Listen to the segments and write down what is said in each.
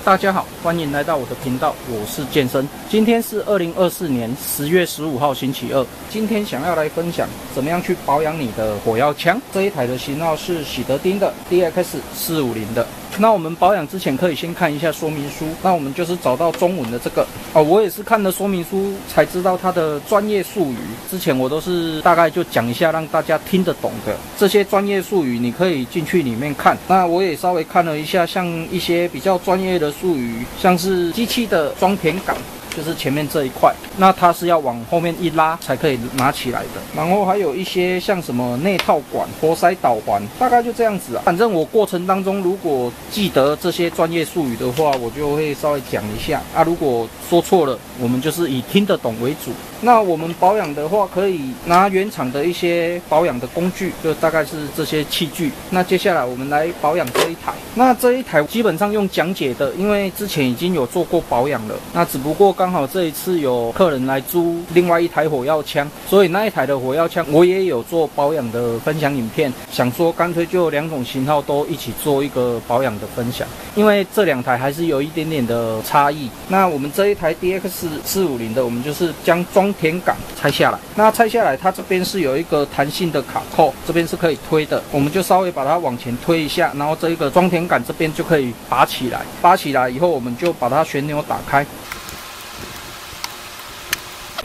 大家好，欢迎来到我的频道，我是健身。今天是2024年10月15号星期二。今天想要来分享怎么样去保养你的火药枪。这一台的型号是喜得丁的 DX450的。那我们保养之前可以先看一下说明书。那我们就是找到中文的这个我也是看了说明书才知道它的专业术语。之前我都是大概就讲一下，让大家听得懂的。这些专业术语你可以进去里面看。那我也稍微看了一下，像一些比较专业的术语，像是机器的装填杆，就是前面这一块，那它是要往后面一拉才可以拿起来的。然后还有一些像什么内套管、活塞导环，大概就这样子啊。反正我过程当中如果记得这些专业术语的话，我就会稍微讲一下啊。如果说错了，我们就是以听得懂为主。那我们保养的话，可以拿原厂的一些保养的工具，就大概是这些器具。那接下来我们来保养这一台。那这一台基本上用讲解的，因为之前已经有做过保养了。那只不过刚好这一次有客人来租另外一台火药枪，所以那一台的火药枪我也有做保养的分享影片，想说干脆就两种型号都一起做一个保养的分享，因为这两台还是有一点点的差异。那我们这一台 DX450的，我们就是将装填杆拆下来。那拆下来，它这边是有一个弹性的卡扣，这边是可以推的，我们就稍微把它往前推一下，然后这一个装填杆这边就可以拔起来。拔起来以后，我们就把它旋钮打开。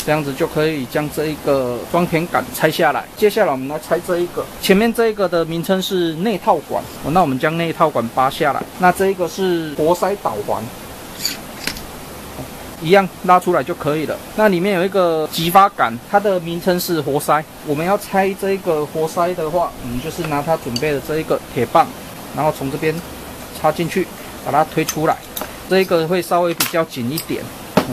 这样子就可以将这一个装填杆拆下来。接下来我们来拆这一个，前面这一个的名称是内套管，那我们将内套管拔下来。那这一个是活塞导环，一样拉出来就可以了。那里面有一个激发杆，它的名称是活塞。我们要拆这一个活塞的话，我们就是拿它准备的这一个铁棒，然后从这边插进去，把它推出来。这一个会稍微比较紧一点，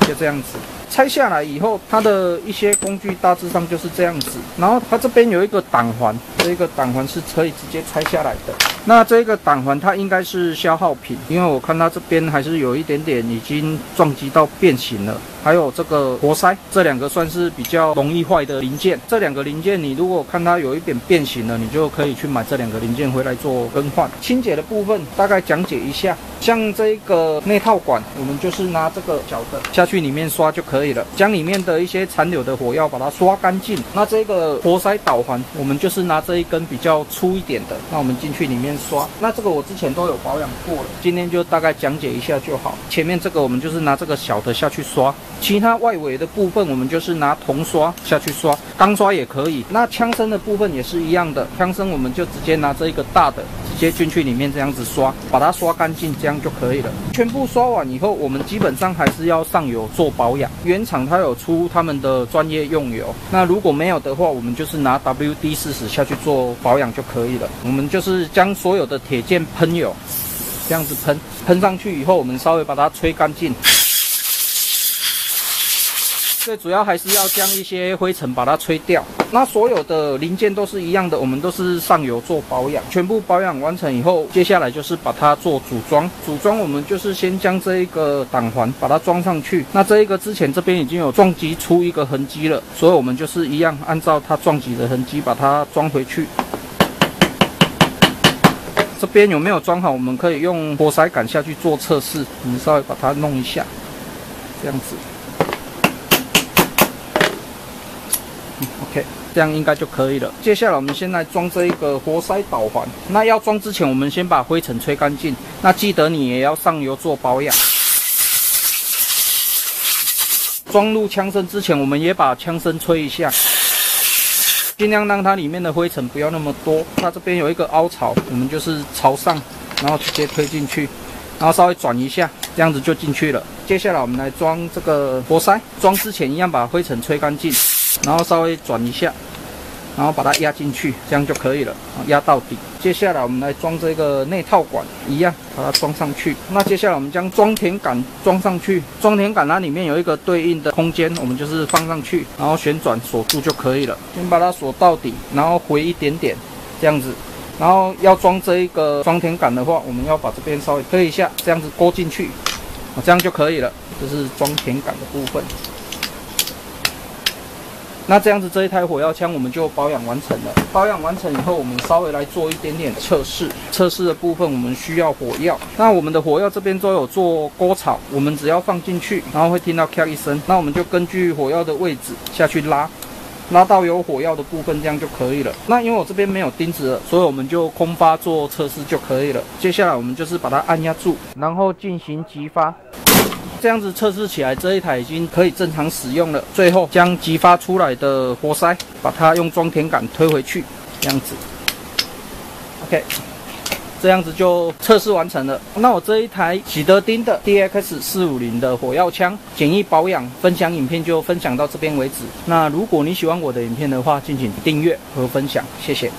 就这样子。拆下来以后，它的一些工具大致上就是这样子。然后它这边有一个挡环，这一个挡环是可以直接拆下来的。那这个挡环它应该是消耗品，因为我看它这边还是有一点点已经撞击到变形了。还有这个活塞，这两个算是比较容易坏的零件。这两个零件你如果看它有一点变形了，你就可以去买这两个零件回来做更换。清洁的部分大概讲解一下，像这个内套管，我们就是拿这个小的下去里面刷就可以了，将里面的一些残留的火药把它刷干净。那这个活塞导环，我们就是拿这一根比较粗一点的，那我们进去里面刷。那这个我之前都有保养过了，今天就大概讲解一下就好。前面这个我们就是拿这个小的下去刷，其他外围的部分我们就是拿铜刷下去刷，钢刷也可以。那枪身的部分也是一样的，枪身我们就直接拿这一个大的直接进去里面这样子刷，把它刷干净，这样就可以了。全部刷完以后，我们基本上还是要上油做保养。原厂它有出他们的专业用油，那如果没有的话，我们就是拿 WD-40下去做保养就可以了。我们就是将所有的铁件喷油，这样子喷上去以后，我们稍微把它吹干净。最主要还是要将一些灰尘把它吹掉。那所有的零件都是一样的，我们都是上油做保养。全部保养完成以后，接下来就是把它做组装。组装我们就是先将这一个挡环把它装上去。那这一个之前这边已经有撞击出一个痕迹了，所以我们就是一样按照它撞击的痕迹把它装回去。这边有没有装好，我们可以用活塞杆下去做测试。我们稍微把它弄一下，这样子。OK， 这样应该就可以了。接下来我们先来装这一个活塞导环。那要装之前，我们先把灰尘吹干净。那记得你也要上油做保养。装入枪身之前，我们也把枪身吹一下，尽量让它里面的灰尘不要那么多。它这边有一个凹槽，我们就是朝上，然后直接推进去，然后稍微转一下，这样子就进去了。接下来我们来装这个活塞。装之前一样把灰尘吹干净。然后稍微转一下，然后把它压进去，这样就可以了，压到底。接下来我们来装这个内套管，一样把它装上去。那接下来我们将装填杆装上去，装填杆它里面有一个对应的空间，我们就是放上去，然后旋转锁住就可以了。先把它锁到底，然后回一点点，这样子。然后要装这一个装填杆的话，我们要把这边稍微推一下，这样子勾进去，这样就可以了。这是装填杆的部分。那这样子这一台火药枪我们就保养完成了。保养完成以后，我们稍微来做一点点测试。测试的部分我们需要火药，那我们的火药这边都有做沟槽，我们只要放进去，然后会听到咔一声，那我们就根据火药的位置下去拉。拉到有火药的部分，这样就可以了。那因为我这边没有钉子了，所以我们就空发做测试就可以了。接下来我们就是把它按压住，然后进行击发。这样子测试起来，这一台已经可以正常使用了。最后将击发出来的活塞，把它用装填杆推回去，这样子。OK。这样子就测试完成了。那我这一台喜得丁的 DX450的火药枪简易保养分享影片就分享到这边为止。那如果你喜欢我的影片的话，敬请订阅和分享，谢谢。